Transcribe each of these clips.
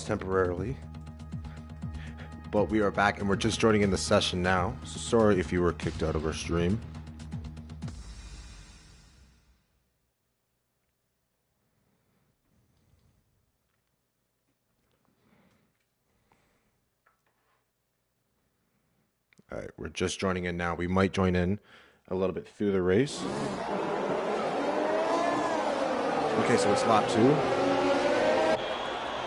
temporarily, but we are back and we're just joining in the session now, so sorry if you were kicked out of our stream. All right, we're just joining in now. We might join in a little bit through the race. Okay, so it's lap 2.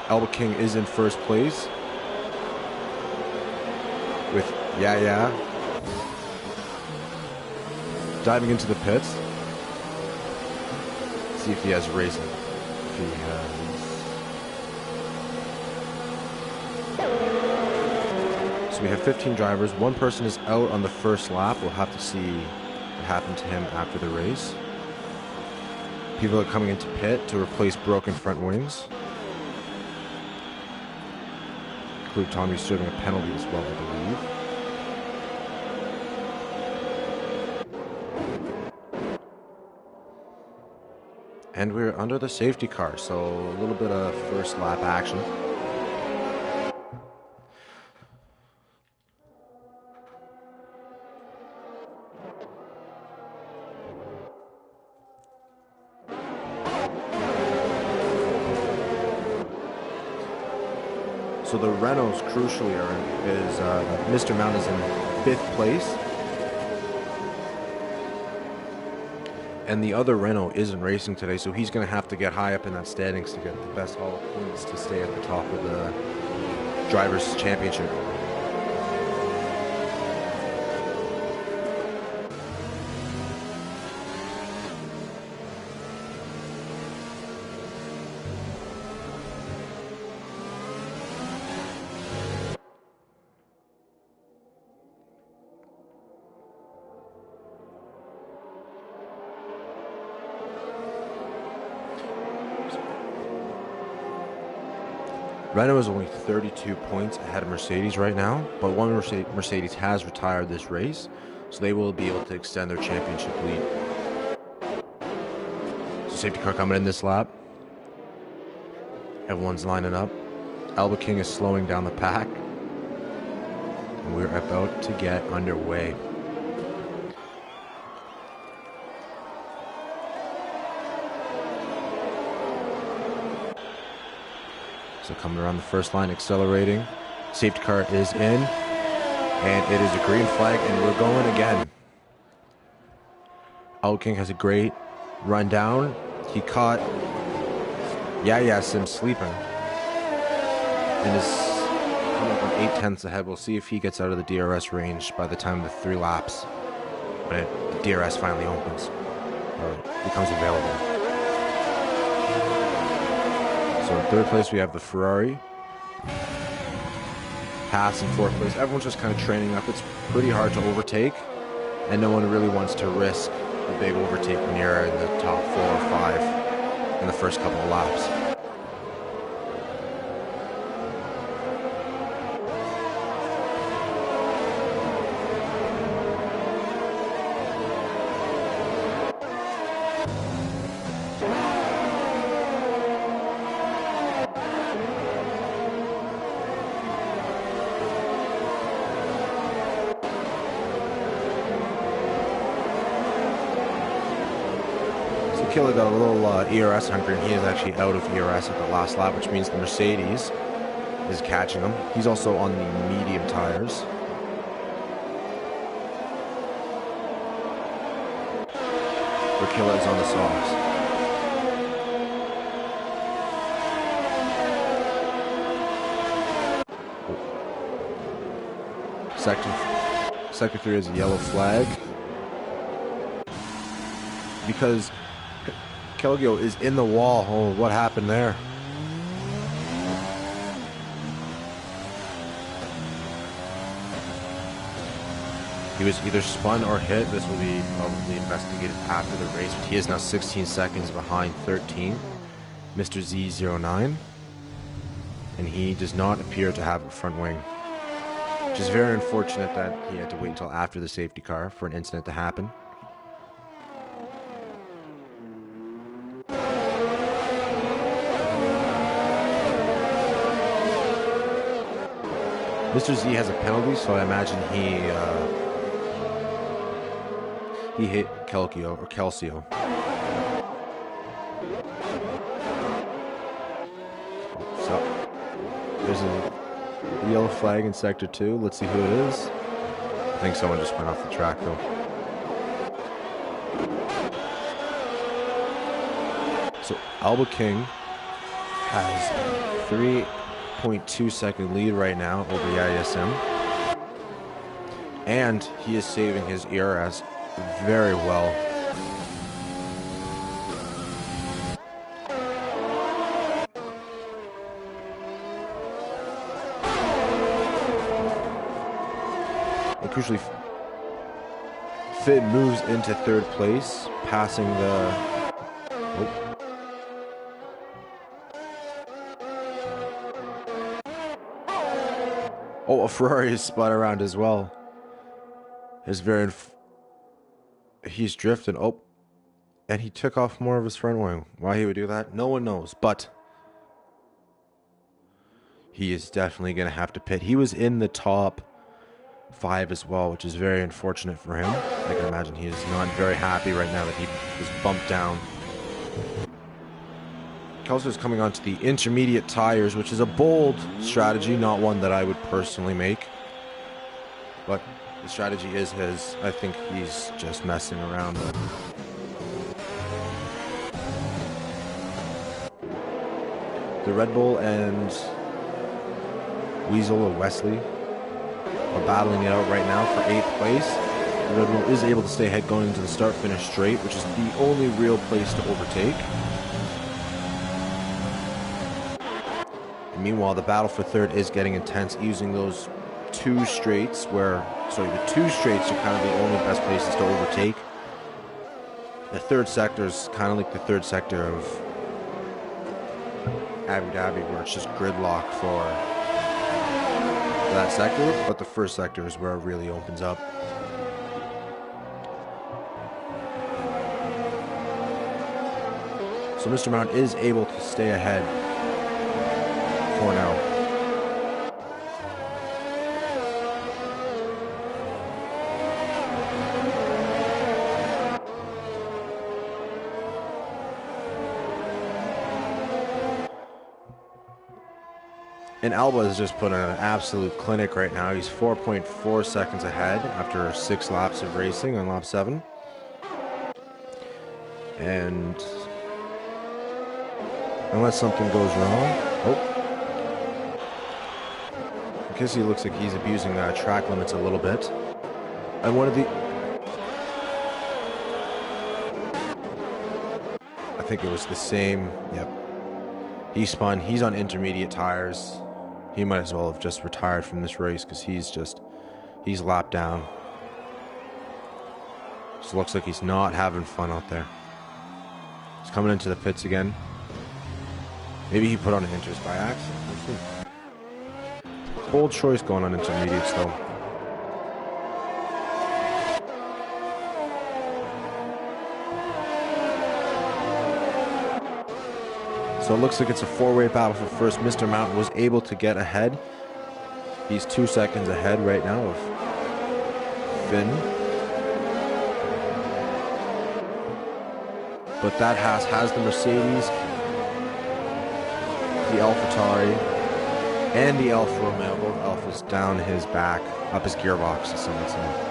Alba King is in first place with Yeah. Diving into the pits. See if he has racing. If he has. So we have 15 drivers. One person is out on the first lap. We'll have to see what happened to him after the race. People are coming into pit to replace broken front wings. Include Tommy serving a penalty as well, I believe. And we're under the safety car, so a little bit of first lap action. So the Renaults, crucially, is Mr. Mount is in 5th place. And the other Renault isn't racing today, so he's going to have to get high up in that standings to get the best haul of points to stay at the top of the Drivers' Championship. Renault is only 32 points ahead of Mercedes right now, but one Mercedes has retired this race, so they will be able to extend their championship lead. So safety car coming in this lap. Everyone's lining up. Alba King is slowing down the pack, and we're about to get underway. So coming around the first line, accelerating. Safety car is in, and it is a green flag, and we're going again. Alba King has a great run down. He caught Sim sleeping, and is coming up on 8/10 ahead. We'll see if he gets out of the DRS range by the time the 3 laps, when the DRS finally opens or becomes available. So in 3rd place, we have the Ferrari. Haas in 4th place. Everyone's just kind of training up. It's pretty hard to overtake, and no one really wants to risk a big overtake when you're in the top 4 or 5 in the first couple of laps. Killer got a little ERS hungry, and he is actually out of ERS at the last lap, which means the Mercedes is catching him. He's also on the medium tires. Rakilla is on the softs. Sector 3 is a yellow flag because Kelgio is in the wall. Oh, what happened there? He was either spun or hit. This will be probably investigated after the race, but he is now 16 seconds behind 13, Mr. Z09, and he does not appear to have a front wing, which is very unfortunate that he had to wait until after the safety car for an incident to happen. Mr. Z has a penalty, so I imagine he hit Calcio. So there's a yellow flag in sector 2. Let's see who it is. I think someone just went off the track though. So Alba King has a 3.2 second lead right now over ISM. And he is saving his ERS very well. And crucially, Finn moves into third place, passing the... Oh, a Ferrari is spun around as well. He's drifting. Oh, and he took off more of his front wing. Why he would do that, no one knows. But he is definitely going to have to pit. He was in the top 5 as well, which is very unfortunate for him. I can imagine he is not very happy right now that he was bumped down. Kelso is coming onto the intermediate tires, which is a bold strategy, not one that I would personally make. But the strategy is his. I think he's just messing around. The Red Bull and Weasel or Wesley are battling it out right now for 8th place. The Red Bull is able to stay ahead going into the start-finish straight, which is the only real place to overtake. And meanwhile, the battle for 3rd is getting intense, using those 2 straights the 2 straights are kind of the only best places to overtake. The 3rd sector is kind of like the 3rd sector of Abu Dhabi, where it's just gridlocked for that sector, but the 1st sector is where it really opens up. So Mr. Mount is able to stay ahead for now. And Alba has just put on an absolute clinic right now. He's 4.4 seconds ahead after 6 laps of racing on lap 7. And unless something goes wrong, I guess he looks like he's abusing track limits a little bit. And one of the... I think it was the same, yep. He spun, he's on intermediate tires. He might as well have just retired from this race because he's lapped down. Just looks like he's not having fun out there. He's coming into the pits again. Maybe he put on an inters by accident. We'll see. Bold choice going on intermediates though. So it looks like it's a 4-way battle for first. Mr. Mountain was able to get ahead. He's 2 seconds ahead right now of Finn. But that has the Mercedes, the AlphaTauri, and the Alfa Romeo. Both Alphas down his back, up his gearbox, as some would say.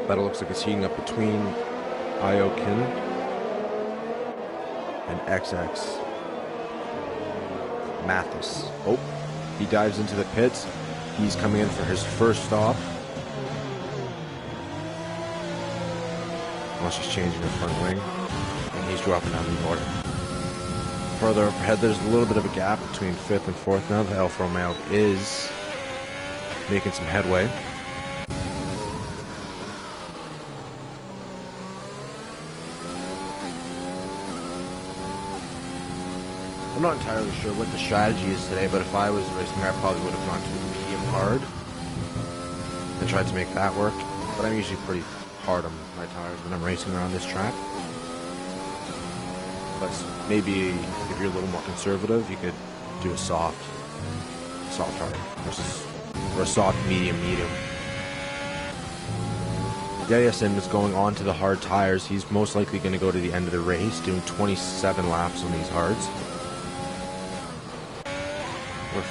But it looks like it's heating up between Iokin and XX Mathis. Oh, he dives into the pits. He's coming in for his first stop. Unless he's changing the front wing. And he's dropping down the order. Further up ahead, there's a little bit of a gap between 5th and 4th now. The Alfa Romeo is making some headway. I'm not entirely sure what the strategy is today, but if I was racing, I probably would have gone to medium hard and tried to make that work. But I'm usually pretty hard on my tires when I'm racing around this track. But maybe if you're a little more conservative, you could do a soft hard or a soft medium. Yayasin is going on to the hard tires. He's most likely going to go to the end of the race, doing 27 laps on these hards. Where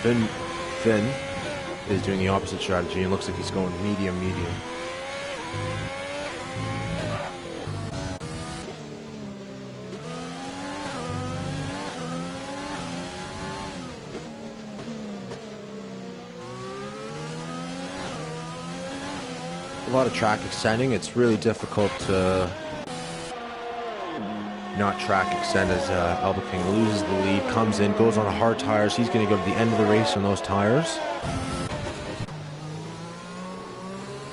Finn is doing the opposite strategy and looks like he's going medium. A lot of track extending. It's really difficult to not track extend as Elba King loses the lead, comes in, goes on hard tires. He's going to go to the end of the race on those tires.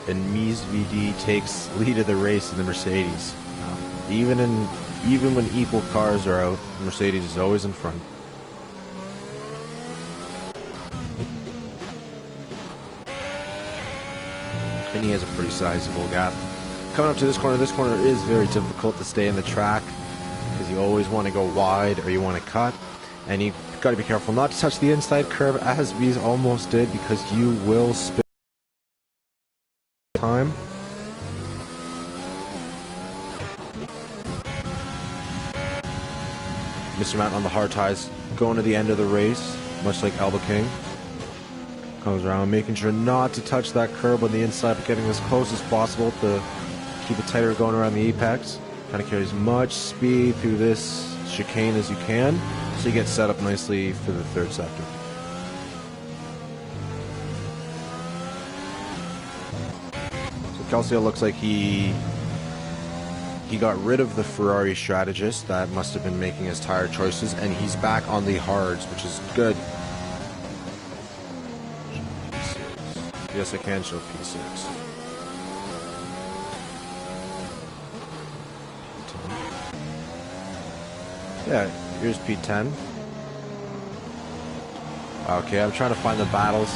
And Mies VD takes lead of the race in the Mercedes. Even when equal cars are out, Mercedes is always in front. And he has a pretty sizable gap. Coming up to this corner is very difficult to stay in the track because you always want to go wide or you want to cut. And you've got to be careful not to touch the inside curb as Mies almost did, because you will spin time. Mr. Matt on the hard ties, going to the end of the race, much like Elba King. Comes around, making sure not to touch that curb on the inside, but getting as close as possible to keep it tighter going around the apex. Trying to carry as much speed through this chicane as you can, so you get set up nicely for the third sector. So Calcio looks like he got rid of the Ferrari strategist that must have been making his tire choices, and he's back on the hards, which is good. Yes, I can show P6. Yeah, here's P10. Okay, I'm trying to find the battles.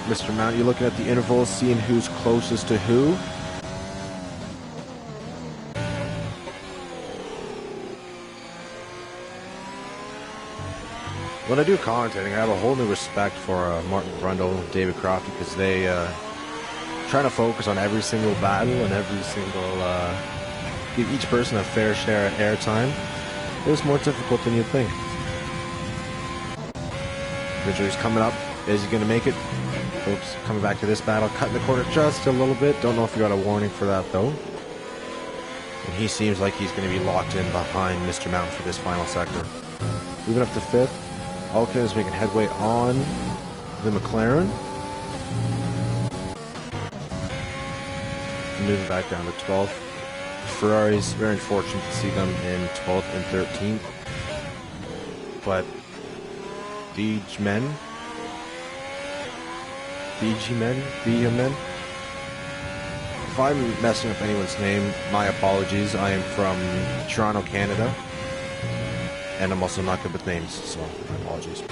Mr. Mount, you're looking at the intervals, seeing who's closest to who. When I do commentating, I have a whole new respect for Martin Brundle and David Croft, because they trying to focus on every single battle and every single give each person a fair share of airtime. It was more difficult than you'd think. Ridgely's coming up. Is he going to make it? Oops, coming back to this battle, cutting the corner just a little bit. Don't know if he got a warning for that though. And he seems like he's going to be locked in behind Mr. Mountain for this final sector. Moving up to 5th. Alkin is making headway on the McLaren. Moving back down to 12th. Ferrari's very unfortunate to see them in 12th and 13th. But BG men. If I'm messing up anyone's name, my apologies. I am from Toronto, Canada. And I'm also not good with names, so my apologies.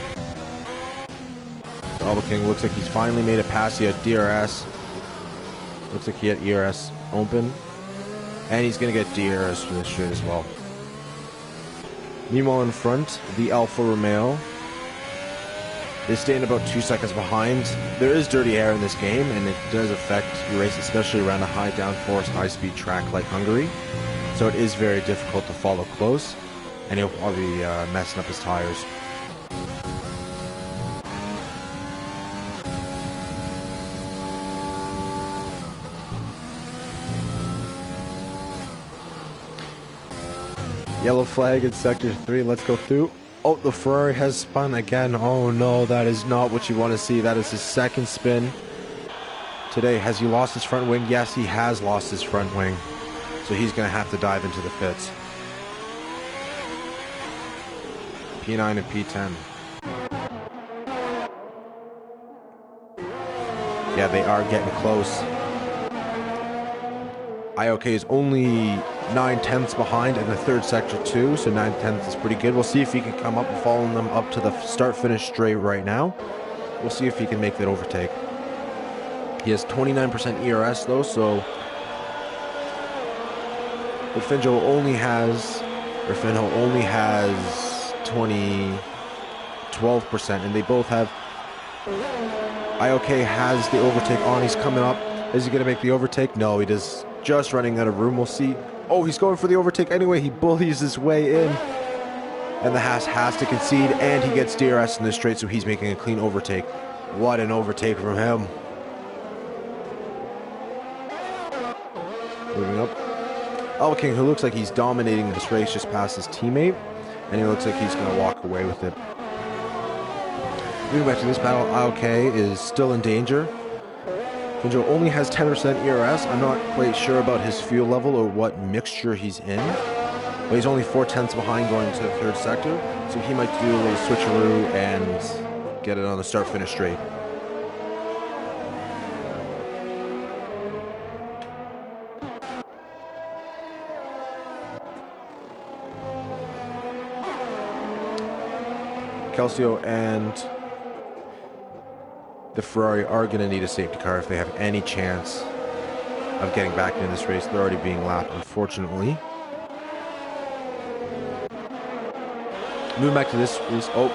So Elba King looks like he's finally made it past. He had DRS. Looks like he had ERS open. And he's going to get DRS for this straight as well. Meanwhile in front, the Alfa Romeo is staying about 2 seconds behind. There is dirty air in this game, and it does affect your race, especially around a high downforce, high-speed track like Hungary. So it is very difficult to follow close. And he'll probably be messing up his tires. Yellow flag in sector 3. Let's go through. Oh, the Ferrari has spun again. Oh no, that is not what you want to see. That is his second spin today. Has he lost his front wing? Yes, he has lost his front wing. So he's going to have to dive into the pits. P9 and P10. Yeah, they are getting close. IOK is only 9/10 behind in the third sector too, so 9/10 is pretty good. We'll see if he can come up and follow them up to the start-finish straight right now. We'll see if he can make that overtake. He has 29% ERS though, so but Finjo only has 12%, and they both have. IOK has the overtake on. He's coming up. Is he going to make the overtake? No, he does. Just running out of room. We'll see. Oh, he's going for the overtake anyway. He bullies his way in. And the Haas has to concede, and he gets DRS in the straight, so he's making a clean overtake. What an overtake from him. Moving up. Alba King, who looks like he's dominating this race, just past his teammate. And he looks like he's going to walk away with it. Moving back to this battle, IOK is still in danger. Finjo only has 10% ERS. I'm not quite sure about his fuel level or what mixture he's in. But he's only 4/10 behind going into the third sector. So he might do a little switcheroo and get it on the start-finish straight. Calcio and the Ferrari are going to need a safety car if they have any chance of getting back into this race. They're already being lapped, unfortunately. Moving back to this race. Oh,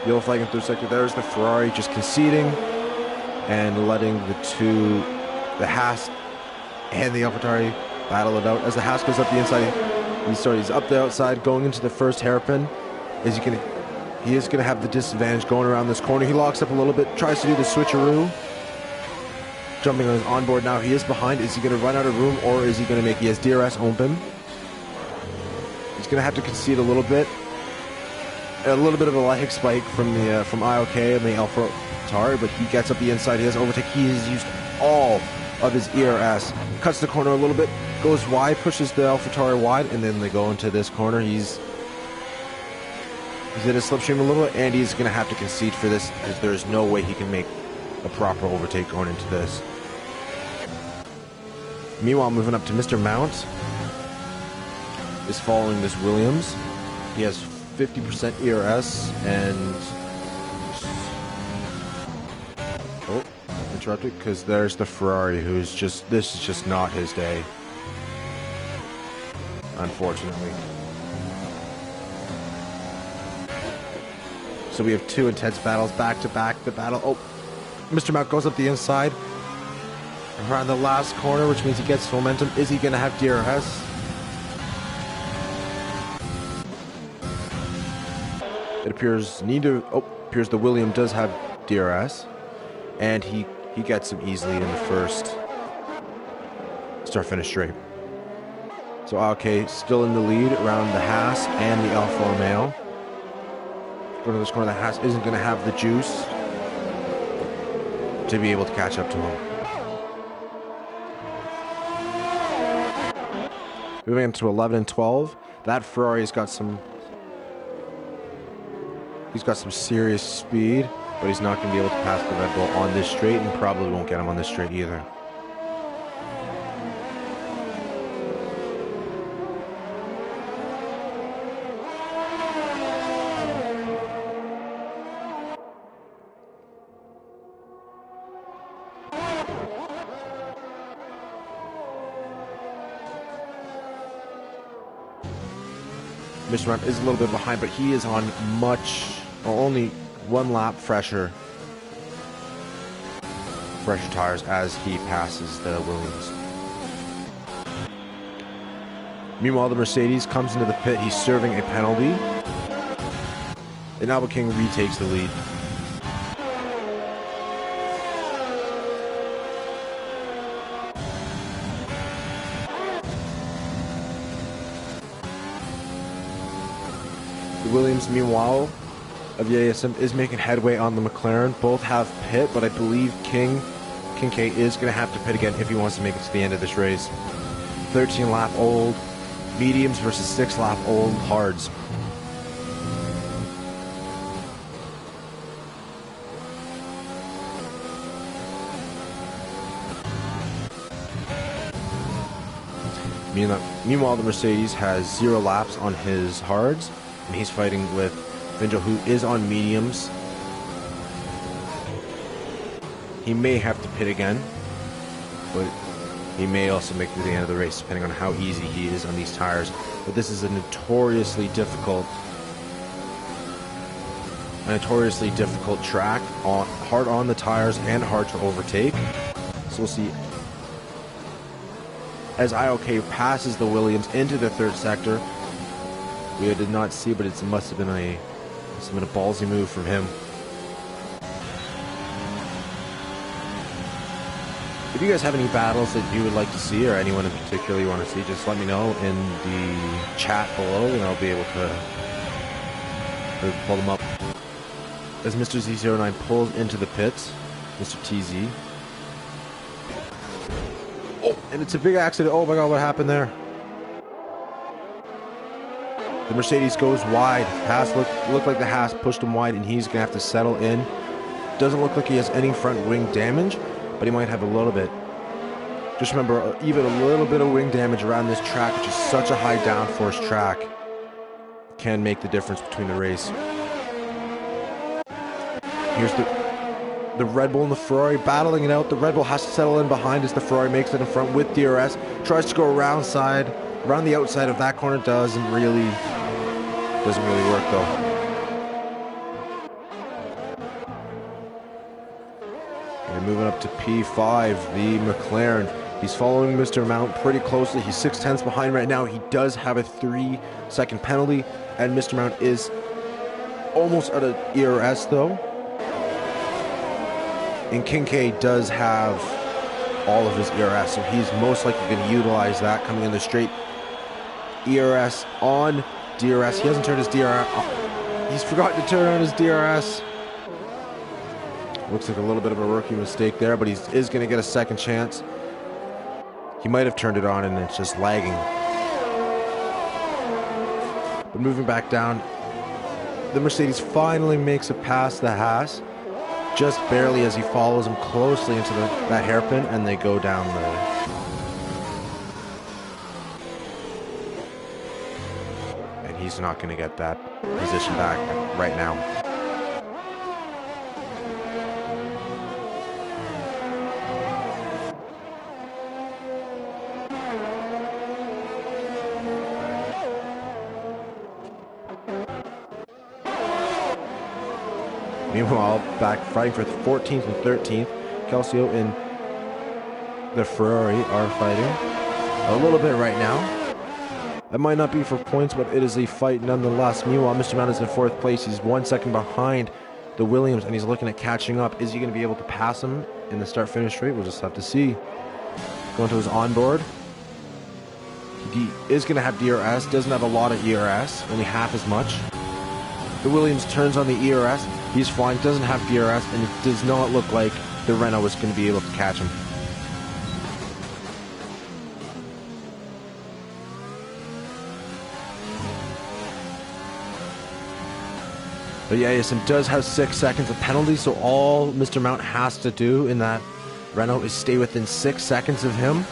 yellow flag in third sector. There's the Ferrari just conceding and letting the Haas and the AlphaTauri battle it out. As the Haas goes up the inside, he's up the outside, going into the first hairpin. He is going to have the disadvantage going around this corner. He locks up a little bit, tries to do the switcheroo. Jumping on his onboard now. He is behind. Is he going to run out of room, or is he going to make... He has DRS open. He's going to have to concede a little bit. A little bit of a leg spike from IOK and the AlphaTauri, but he gets up the inside. He has overtake. He has used all of his ERS. Cuts the corner a little bit, goes wide, pushes the AlphaTauri wide, and then they go into this corner. He's in a slipstream a little bit, and he's going to have to concede for this because there's no way he can make a proper overtake going into this. Meanwhile, moving up to Mr. Mount is following this Williams. He has 50% ERS and... Oh, interrupted because there's the Ferrari who's just... This is just not his day, unfortunately. So we have two intense battles back to back. The battle. Oh, Mr. Mount goes up the inside around the last corner, which means he gets momentum. Is he going to have DRS? It appears appears the William does have DRS, and he gets him easily in the first start-finish straight. So okay, still in the lead around the Haas and the Alfa Romeo. Going to this corner, the Haas isn't going to have the juice to be able to catch up to him. Moving into 11 and 12, that Ferrari's got some... He's got some serious speed, but he's not going to be able to pass the Red Bull on this straight, and probably won't get him on this straight either. Mr. Mount is a little bit behind, but he is on only one lap fresher tires as he passes the Williams. Meanwhile, the Mercedes comes into the pit. He's serving a penalty, and Alba King retakes the lead. Williams, meanwhile, of the ASM is making headway on the McLaren. Both have pit, but I believe King K is going to have to pit again if he wants to make it to the end of this race. 13 lap old mediums versus 6 lap old hards. Meanwhile, the Mercedes has 0 laps on his hards, and he's fighting with Vinjo, who is on mediums. He may have to pit again, but he may also make it to the end of the race, depending on how easy he is on these tires. But this is a notoriously difficult track, hard on the tires and hard to overtake. So we'll see. As IOK passes the Williams into the third sector, we did not see, but it must have been a ballsy move from him. If you guys have any battles that you would like to see, or anyone in particular you want to see, just let me know in the chat below, and I'll be able to pull them up. As Mr. Z09 pulls into the pits, Mr. TZ. Oh, and it's a big accident. Oh my god, what happened there? The Mercedes goes wide. Haas looked like the Haas pushed him wide, and he's going to have to settle in. Doesn't look like he has any front wing damage, but he might have a little bit. Just remember, even a little bit of wing damage around this track, which is such a high downforce track, can make the difference between the race. Here's the Red Bull and the Ferrari battling it out. The Red Bull has to settle in behind as the Ferrari makes it in front with DRS. Tries to go around the outside of that corner. Doesn't really work though. Moving up to P5, the McLaren. He's following Mr. Mount pretty closely. He's 6/10 behind right now. He does have a 3-second penalty, and Mr. Mount is almost out of ERS though. And Kincaid does have all of his ERS, so he's most likely going to utilize that coming in the straight. ERS on DRS. He hasn't turned his DRS. He's forgotten to turn on his DRS. Looks like a little bit of a rookie mistake there, but he is going to get a second chance. He might have turned it on and it's just lagging. But moving back down, the Mercedes finally makes it past the Haas, just barely, as he follows him closely into that hairpin, and they go down and he's not going to get that position back right now. Meanwhile, back fighting for 14th and 13th, Calcio and the Ferrari are fighting a little bit right now. It might not be for points, but it is a fight nonetheless. Meanwhile, Mr. Mount is in 4th place. He's 1 second behind the Williams, and he's looking at catching up. Is he going to be able to pass him in the start-finish straight? We'll just have to see. Going to his onboard. He is going to have DRS. Doesn't have a lot of ERS, only half as much. The Williams turns on the ERS. He's flying, doesn't have DRS, and it does not look like the Renault is going to be able to catch him. But yeah, Yasim does have 6 seconds of penalty, so all Mr. Mount has to do in that Renault is stay within 6 seconds of him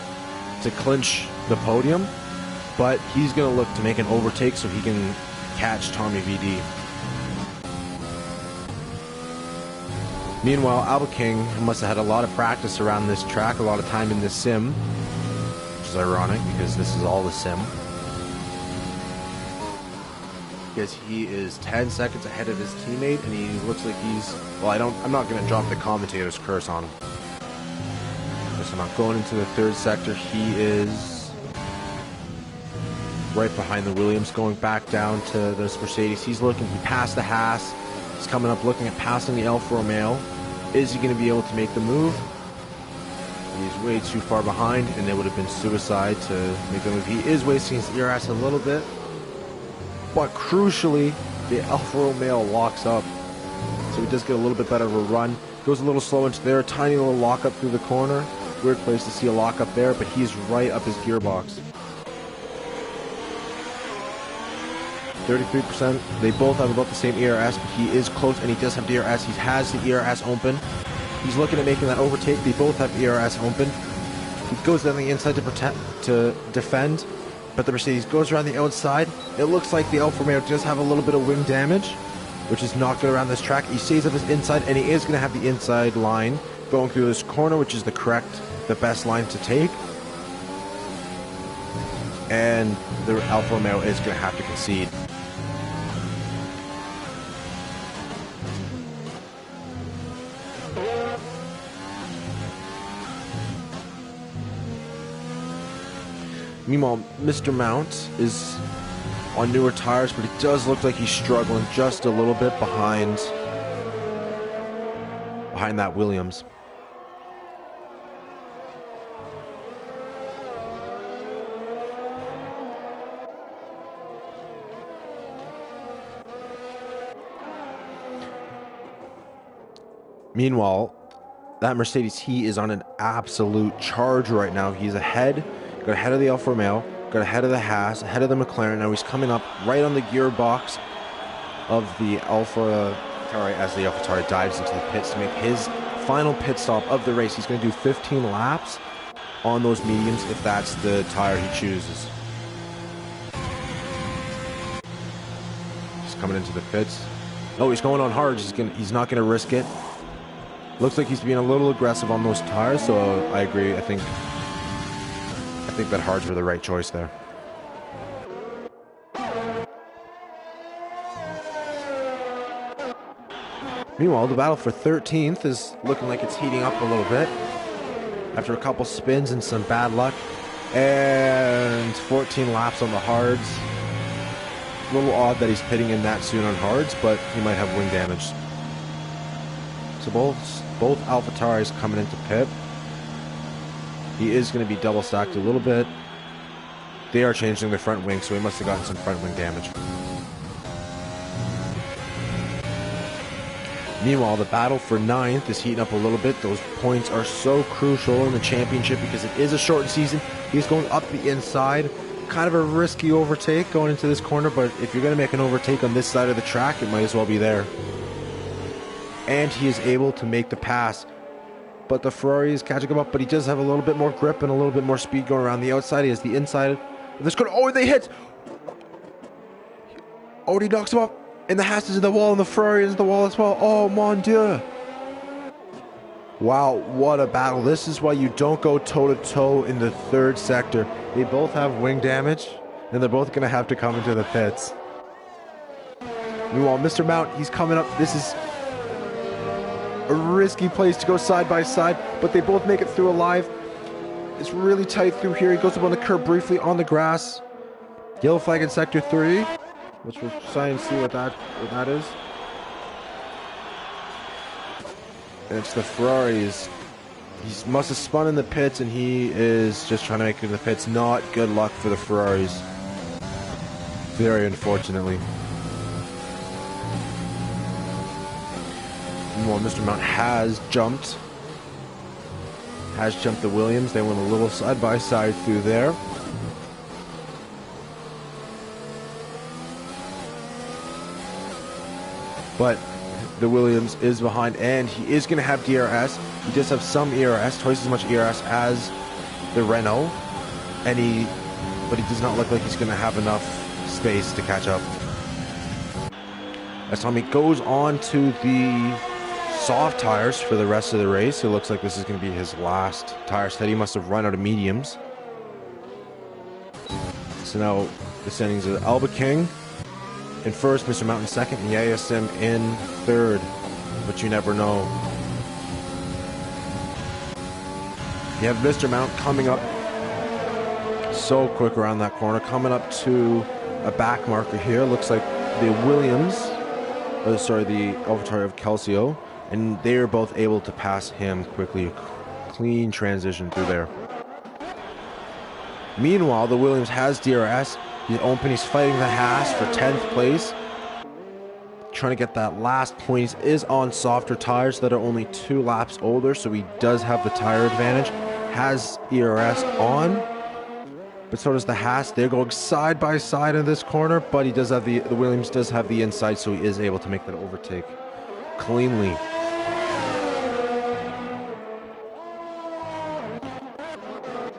to clinch the podium. But he's going to look to make an overtake so he can catch Tommy VD. Meanwhile, Alba King must have had a lot of practice around this track, a lot of time in this sim, which is ironic because this is all the sim. Because he is 10 seconds ahead of his teammate, and he looks like he's, well, I'm not going to drop the commentator's curse on him. So not going into the 3rd sector, he is right behind the Williams, going back down to this Mercedes. He passed the Haas. He's coming up looking at passing the Alfa Romeo. Is he going to be able to make the move? He's way too far behind, and it would have been suicide to make the move. He is wasting his ERS a little bit, but crucially, the Alfa Romeo locks up. So he does get a little bit better of a run. Goes a little slow into there, tiny little lockup through the corner. Weird place to see a lockup there, but he's right up his gearbox. 33%. They both have about the same ERS, but he is close, and he does have DRS. He has the ERS open. He's looking at making that overtake. They both have ERS open. He goes down the inside to defend, but the Mercedes goes around the outside. It looks like the Alfa Romeo does have a little bit of wing damage, which is not good around this track. He stays up his inside, and he is going to have the inside line going through this corner, which is the best line to take. And the Alfa Romeo is going to have to concede. Meanwhile, Mr. Mount is on newer tires, but it does look like he's struggling just a little bit behind that Williams. Meanwhile, that Mercedes, he is on an absolute charge right now. He's ahead. Got ahead of the Alfa Romeo, got ahead of the Haas, ahead of the McLaren. Now he's coming up right on the gearbox of the AlphaTauri as the AlphaTauri dives into the pits to make his final pit stop of the race. He's going to do 15 laps on those mediums if that's the tire he chooses. He's coming into the pits. No, he's going on hard. He's not going to risk it. Looks like he's being a little aggressive on those tires, so I agree. I think that hards were the right choice there. Meanwhile, the battle for 13th is looking like it's heating up a little bit after a couple spins and some bad luck, and 14 laps on the hards. A little odd that he's pitting in that soon on hards, but he might have wing damage. So both AlphaTauris coming into pit. He is going to be double stacked a little bit. They are changing their front wing, so he must have gotten some front wing damage. Meanwhile, the battle for 9th is heating up a little bit. Those points are so crucial in the championship because it is a shortened season. He's going up the inside. Kind of a risky overtake going into this corner, but if you're going to make an overtake on this side of the track, it might as well be there. And he is able to make the pass. But the Ferrari is catching him up, but he does have a little bit more grip and a little bit more speed going around the outside. He has the inside of this corner. Oh, they hit! Oh, he knocks him up. And the Haas is in the wall, and the Ferrari is in the wall as well. Oh, mon Dieu. Wow, what a battle. This is why you don't go toe-to-toe in the third sector. They both have wing damage, and they're both going to have to come into the pits. Meanwhile, Mr. Mount, he's coming up. This is a risky place to go side by side, but they both make it through alive. It's really tight through here. He goes up on the curb briefly on the grass. Yellow flag in sector 3, which we'll try and see what that is. And it's the Ferraris. He must have spun in the pits, and he is just trying to make it in the pits. Not good luck for the Ferraris. Very unfortunately. Well, Mr. Mount has jumped the Williams. They went a little side by side through there. But the Williams is behind, and he is going to have DRS. He does have some ERS, twice as much ERS as the Renault, but he does not look like he's going to have enough space to catch up. As Tommy goes on to the soft tires for the rest of the race, it looks like this is going to be his last tire set. He must have run out of mediums. So now the standings are Alba King in first, Mr. Mount in second, and Yaya Sim in third. But you never know. You have Mr. Mount coming up so quick around that corner, coming up to a back marker here. Looks like the Williams, the AlphaTauri of Calcio, and they are both able to pass him quickly. A clean transition through there. Meanwhile, the Williams has DRS. He's open. He's fighting the Haas for 10th place. Trying to get that last point. He is on softer tires that are only 2 laps older, so he does have the tire advantage. Has ERS on, but so does the Haas. They're going side by side in this corner, but he does have the Williams does have the inside, so he is able to make that overtake cleanly.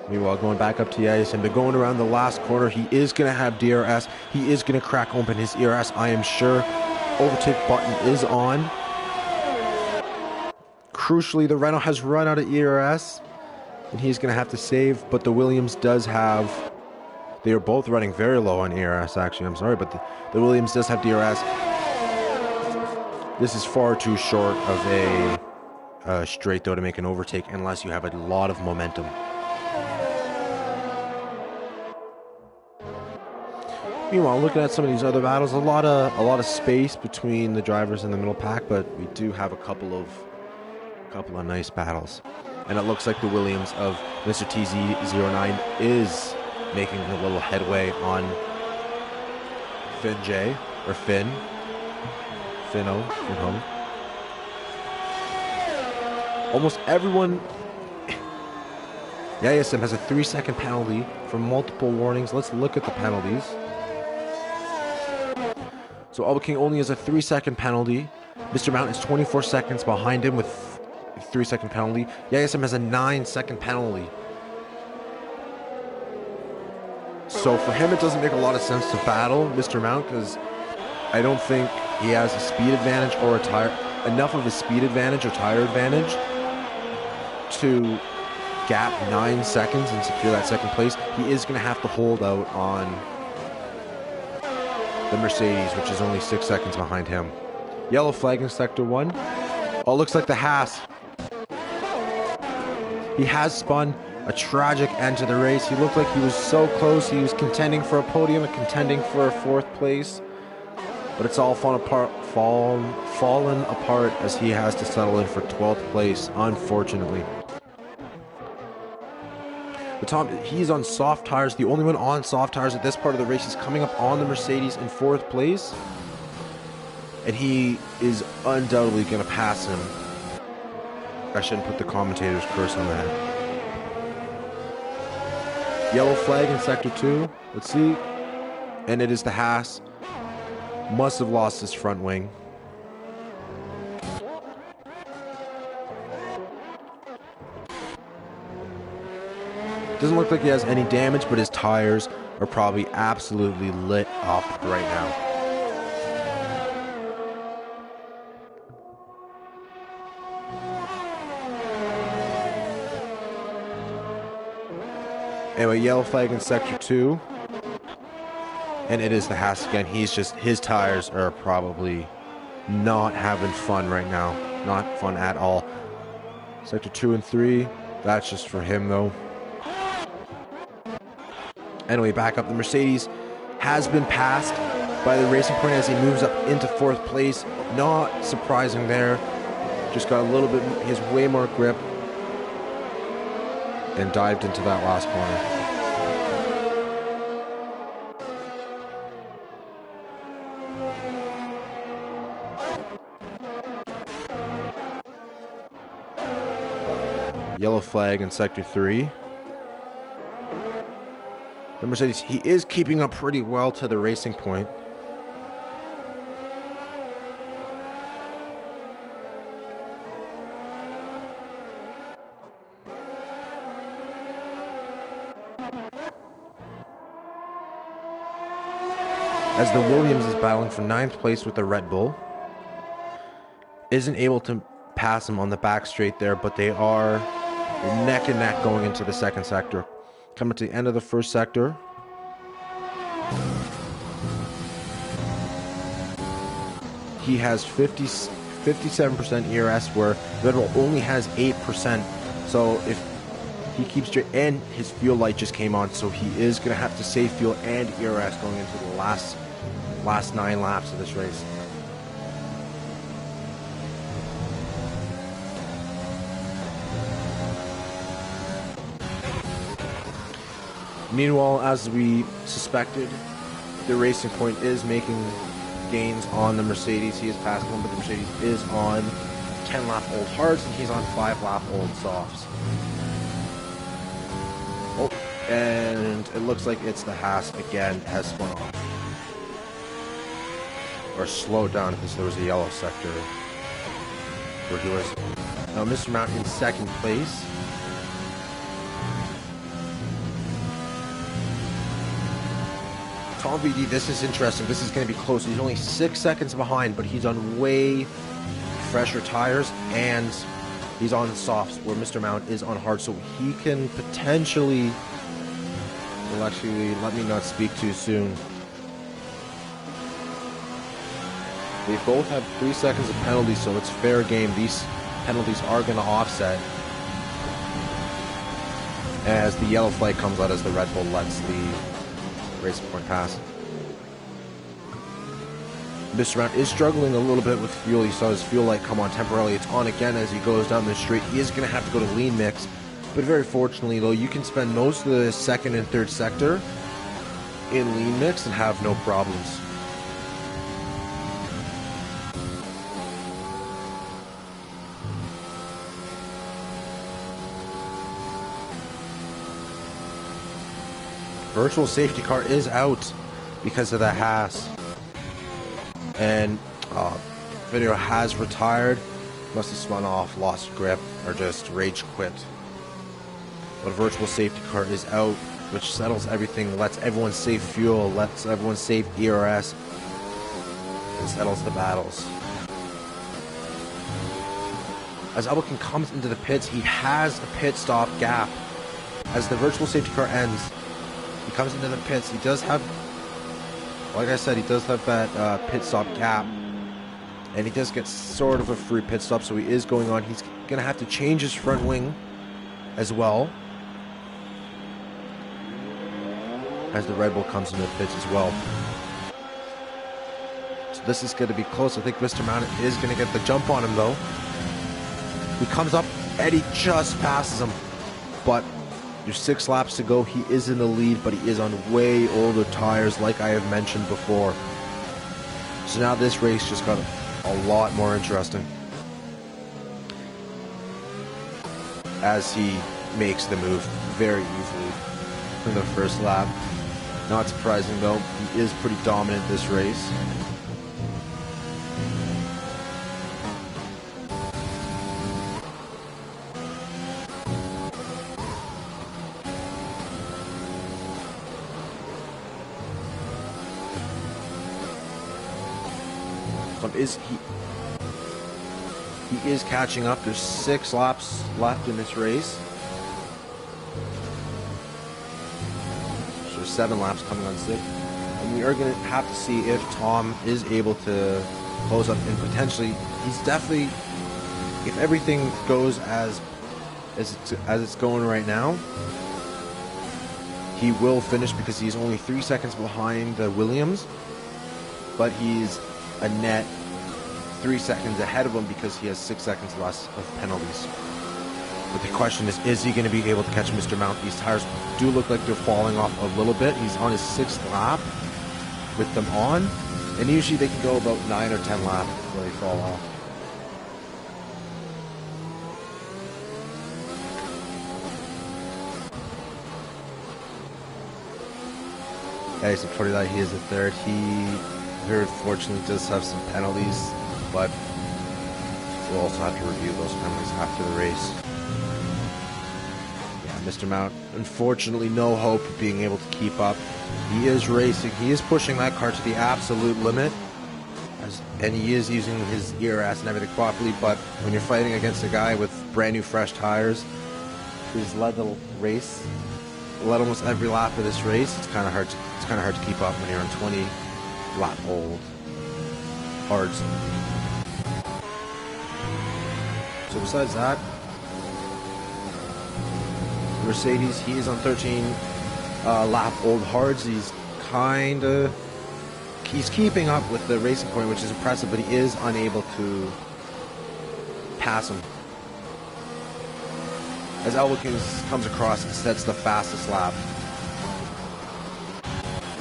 Meanwhile, going back up to Yasin, but going around the last corner, he is going to have DRS. He is going to crack open his ERS, I am sure. Overtake button is on. Crucially, the Renault has run out of ERS, and he's going to have to save, but the Williams does have... They are both running very low on ERS, actually. I'm sorry, but the Williams does have DRS. This is far too short of a straight, though, to make an overtake unless you have a lot of momentum. Meanwhile, looking at some of these other battles, a lot of space between the drivers in the middle pack, but we do have a couple of nice battles. And it looks like the Williams of Mr. TZ09 is making a little headway on Finn J, or Finn Home. Almost everyone... Yasin has a 3-second penalty for multiple warnings. Let's look at the penalties. So Alba King only has a 3-second penalty. Mr. Mount is 24 seconds behind him with a 3-second penalty. Yasin has a 9-second penalty. So for him, it doesn't make a lot of sense to battle Mr. Mount because I don't think he has a speed advantage or enough of a speed advantage or tire advantage to gap 9 seconds and secure that second place. He is going to have to hold out on the Mercedes, which is only 6 seconds behind him. Yellow flag in Sector 1. Oh, it looks like the Haas. He has spun. A tragic end to the race. He looked like he was so close. He was contending for a podium and contending for a 4th place. But it's all fallen apart as he has to settle in for 12th place, unfortunately. But Tom, he's on soft tires. The only one on soft tires at this part of the race. He's coming up on the Mercedes in 4th place. And he is undoubtedly going to pass him. I shouldn't put the commentator's curse on that. Yellow flag in Sector 2. Let's see. And it is the Haas. Must have lost his front wing. Doesn't look like he has any damage, but his tires are probably absolutely lit up right now. Anyway, yellow flag in Sector 2. And it is the Haas again. His tires are probably not having fun right now. Not fun at all. Sector 2 and 3. That's just for him, though. Anyway, back up. The Mercedes has been passed by the Racing Point as he moves up into 4th place. Not surprising there. Just got a little bit, he has way more grip. And dived into that last corner. Yellow flag in Sector 3. The Mercedes, he is keeping up pretty well to the Racing Point. As the Williams is battling for 9th place with the Red Bull. Isn't able to pass him on the back straight there, but they are neck and neck going into the 2nd sector. Coming to the end of the 1st sector. He has 57% ERS, where Red Bull only has 8%. So if he keeps straight, and his fuel light just came on, so he is going to have to save fuel and ERS going into the last 9 laps of this race. Meanwhile, as we suspected, the Racing Point is making gains on the Mercedes. He is passing one, but the Mercedes is on 10-lap old hards, and he's on 5-lap old softs. Oh, and it looks like it's the Haas again has spun off. Or slowed down because there was a yellow sector where he was. Now Mr. Mount in 2nd place. Tom VD, this is interesting. This is going to be close. He's only 6 seconds behind, but he's on way fresher tires, and he's on softs, where Mr. Mount is on hard, so he can potentially... Well, actually, let me not speak too soon. They both have 3 seconds of penalties, so it's fair game. These penalties are going to offset as the yellow flag comes out as the Red Bull lets the racing point pass. Mr. Mount is struggling a little bit with fuel. He saw his fuel light come on temporarily. It's on again as he goes down the straight. He is going to have to go to lean mix, but very fortunately, though, you can spend most of the second and third sector in lean mix and have no problems. Virtual safety car is out because of the Haas. And video has retired. Must have spun off, lost grip, or just rage quit. But a virtual safety car is out, which settles everything, lets everyone save fuel, lets everyone save ERS, and settles the battles. As Elbakin comes into the pits, he has a pit stop gap. As the virtual safety car ends, he comes into the pits. He does have, like I said, he does have that pit stop gap. And he does get sort of a free pit stop, so he is going on. He's going to have to change his front wing as well, as the Red Bull comes into the pits as well. So this is going to be close. I think Mr. Mount is going to get the jump on him, though. He comes up, and he just passes him. But there's 6 laps to go. He is in the lead, but he is on way older tires, like I have mentioned before. So now this race just got a lot more interesting as he makes the move very easily in the first lap. Not surprising, though. He is pretty dominant this race. He is catching up. There's 6 laps left in this race. So 7 laps coming on 6. And we are going to have to see if Tom is able to close up, and potentially, he's definitely, if everything goes as it's going right now, he will finish because he's only 3 seconds behind the Williams, but he's a net 3 seconds ahead of him because he has 6 seconds less of penalties. But the question is he going to be able to catch Mr. Mount? These tires do look like they're falling off a little bit. He's on his 6th lap with them on, and usually they can go about 9 or 10 laps before they fall off. Yeah, he's at 49. He is at 3rd. He very unfortunately does have some penalties, but we'll also have to review those penalties after the race. Yeah, Mr. Mount, unfortunately, no hope of being able to keep up. He is racing. He is pushing that car to the absolute limit, and he is using his ERS and everything properly, but when you're fighting against a guy with brand new fresh tires who's led the race, led almost every lap of this race, it's kind of hard to keep up when you're on 20 lap old hards. So besides that, Mercedes, he is on 13 lap old hards. He's keeping up with the Racing Point, which is impressive, but he is unable to pass him. As Elbakin comes across and sets the fastest lap,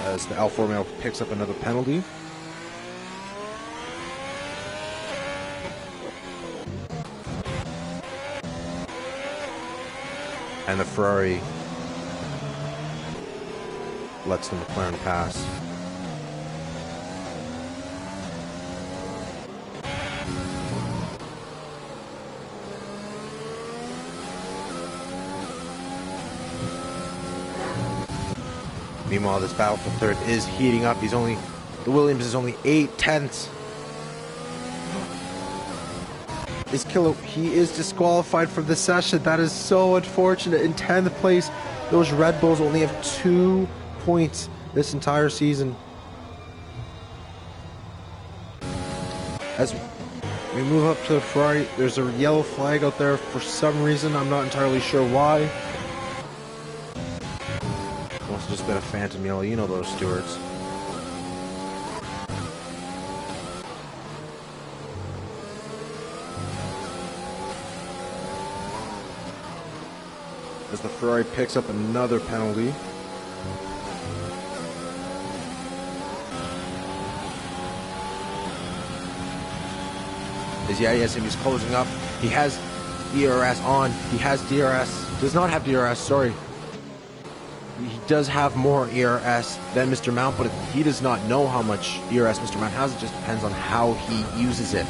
as the Alfa Romeo picks up another penalty. And the Ferrari lets the McLaren pass. Meanwhile, this battle for third is heating up. The Williams is only 8 tenths. He is disqualified from the session. That is so unfortunate. In 10th place, those Red Bulls only have 2 points this entire season. As we move up to the Ferrari, there's a yellow flag out there for some reason. I'm not entirely sure why. Must have just been a phantom yellow. You know those stewards. As the Ferrari picks up another penalty. He's closing up. He has DRS on. He has DRS. Does not have DRS, sorry. He does have more ERS than Mr. Mount, but he does not know how much ERS Mr. Mount has. It just depends on how he uses it.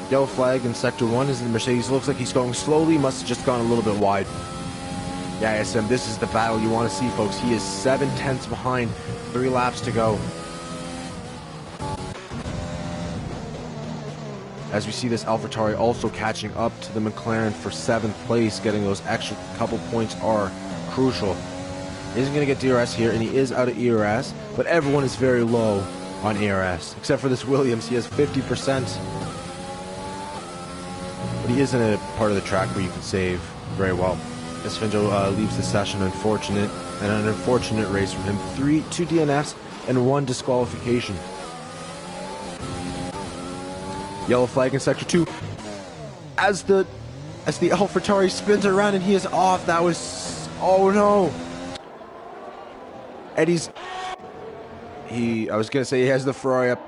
Yellow flag in Sector 1 is the Mercedes. Looks like he's going slowly. Must have just gone a little bit wide. Yeah, ISM, this is the battle you want to see, folks. He is 7 tenths behind. 3 laps to go. As we see this AlphaTauri also catching up to the McLaren for 7th place, getting those extra couple points are crucial. He isn't going to get DRS here, and he is out of ERS, but everyone is very low on ERS, except for this Williams. He has 50%. But he is in a part of the track where you can save very well. As Finjo leaves the session, an unfortunate race for him. 2 DNFs and 1 disqualification. Yellow flag in Sector 2. As the AlphaTauri spins around and he is off. That was, oh no. And I was gonna say he has the Ferrari up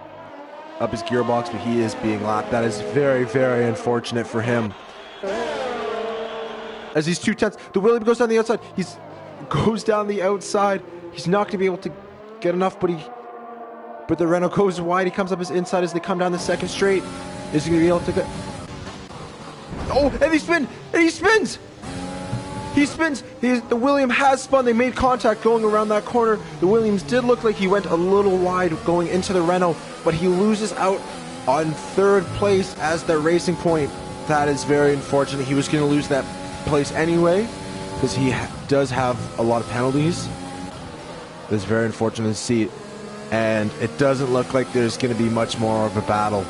his gearbox, but he is being lapped. That is very, very unfortunate for him. As he's 2 tenths, the Williams goes down the outside. Goes down the outside. He's not gonna be able to get enough, but the Renault goes wide. He comes up his inside as they come down the second straight. Is he going to be able to get... Oh, and he spins! He spins! The Williams has spun. They made contact going around that corner. The Williams did look like he went a little wide going into the Renault, but he loses out on 3rd place as their racing point. That is very unfortunate. He was going to lose that place anyway, because he does have a lot of penalties. It's very unfortunate to see. And it doesn't look like there's going to be much more of a battle.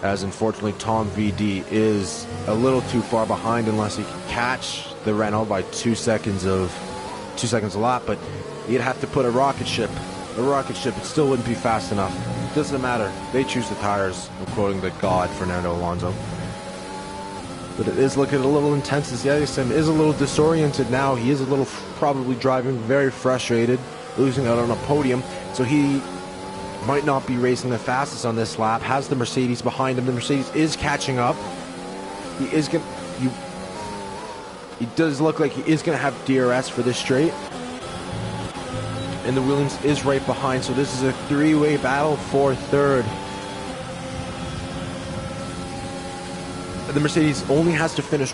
As unfortunately Tom VD is a little too far behind unless he can catch the Renault by 2 seconds a lap, but he'd have to put a rocket ship. It still wouldn't be fast enough. It doesn't matter. They choose the tires. I'm quoting the god Fernando Alonso. But it is looking a little intense as Yasim is a little disoriented now. He is a little probably driving very frustrated, losing out on a podium. So he might not be racing the fastest on this lap. Has the Mercedes behind him. The Mercedes is catching up. He does look like he is going to have DRS for this straight. And the Williams is right behind. So this is a 3-way battle for 3rd. The Mercedes only has to finish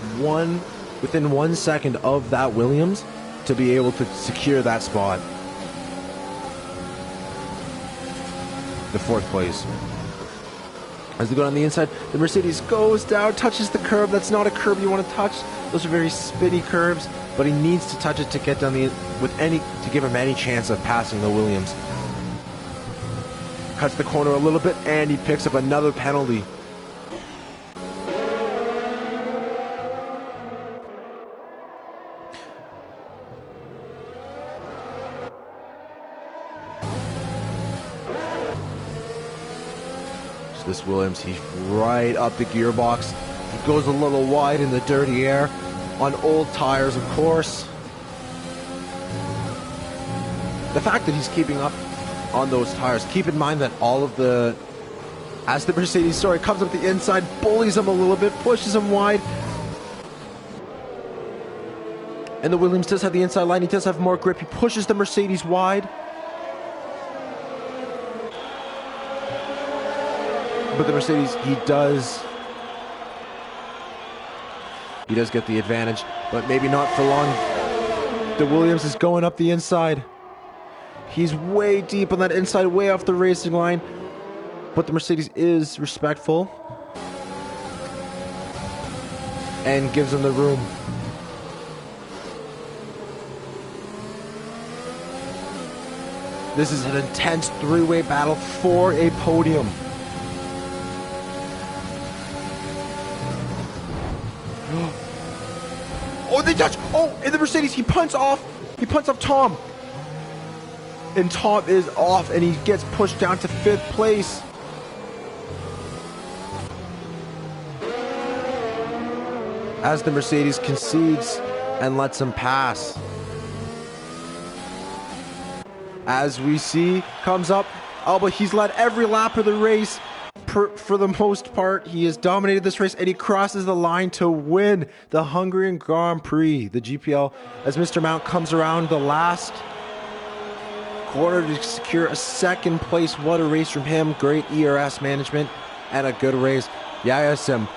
within 1 second of that Williams to be able to secure that spot. The 4th place. As they go down the inside, the Mercedes goes down, touches the curb. That's not a curb you want to touch. Those are very spinny curves, but he needs to touch it to get down to give him any chance of passing the Williams. Cuts the corner a little bit, and he picks up another penalty. This Williams, he's right up the gearbox. He goes a little wide in the dirty air on old tires, of course. The fact that he's keeping up on those tires, keep in mind that as the Mercedes, comes up the inside, bullies him a little bit, pushes him wide. And the Williams does have the inside line. He does have more grip. He pushes the Mercedes wide. But the Mercedes, he does He does get the advantage, but maybe not for long. The Williams is going up the inside. He's way deep on that inside, way off the racing line. But the Mercedes is respectful and gives him the room. This is an intense three-way battle for a podium. Oh, they touch! Oh, in the Mercedes, he punts off. He punts off Tom. And Tom is off, and he gets pushed down to 5th place. As the Mercedes concedes and lets him pass. As we see, comes up. Oh, but he's led every lap of the race. For the most part, he has dominated this race, and he crosses the line to win the Hungarian Grand Prix, the GPL, as Mr. Mount comes around the last corner to secure a 2nd place. What a race from him. Great ERS management and a good race. Yayasim.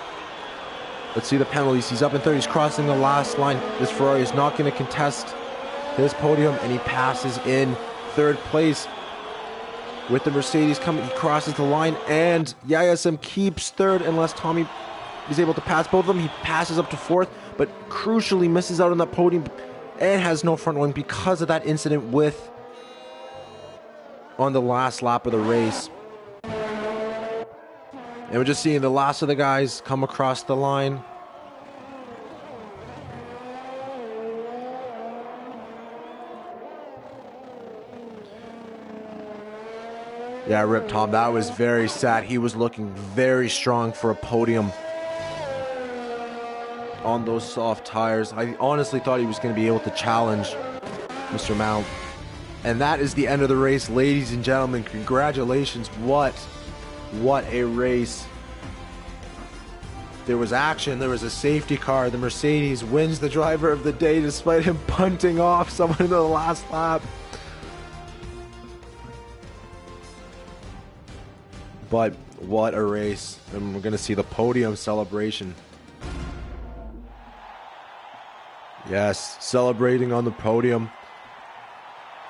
Let's see the penalties. He's up in 3rd. He's crossing the last line. This Ferrari is not going to contest his podium, and he passes in 3rd place. With the Mercedes coming, he crosses the line, and Yayasim keeps 3rd unless Tommy is able to pass both of them. He passes up to 4th, but crucially misses out on that podium and has no front wing because of that incident with on the last lap of the race. And we're just seeing the last of the guys come across the line. Yeah, rip Tom. That was very sad. He was looking very strong for a podium on those soft tires. I honestly thought he was going to be able to challenge Mr. Mount. And that is the end of the race, ladies and gentlemen. Congratulations. What a race. There was action. There was a safety car. The Mercedes wins the driver of the day despite him punting off someone in the last lap. But what a race. And we're going to see the podium celebration. Yes, celebrating on the podium.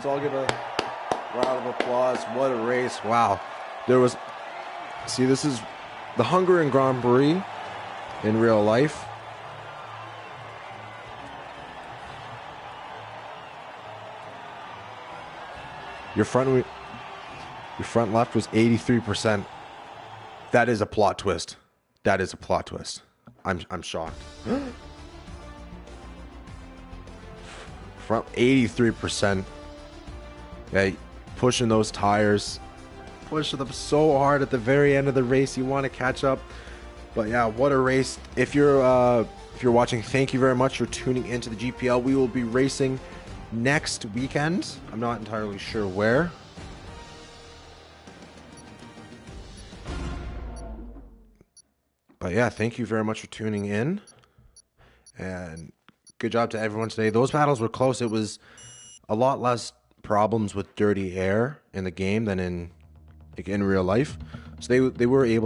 So I'll give a round of applause. What a race. Wow. There was... See, this is the Hungarian Grand Prix in real life. Your front left was 83%. That is a plot twist. That is a plot twist. I'm shocked. Front 83%. Yeah, pushing those tires, pushing them so hard at the very end of the race. You want to catch up, but yeah, what a race! If you're watching, thank you very much for tuning into the GPL. We will be racing next weekend. I'm not entirely sure where. But yeah, thank you very much for tuning in. And good job to everyone today. Those battles were close. It was a lot less problems with dirty air in the game than in real life. So they were able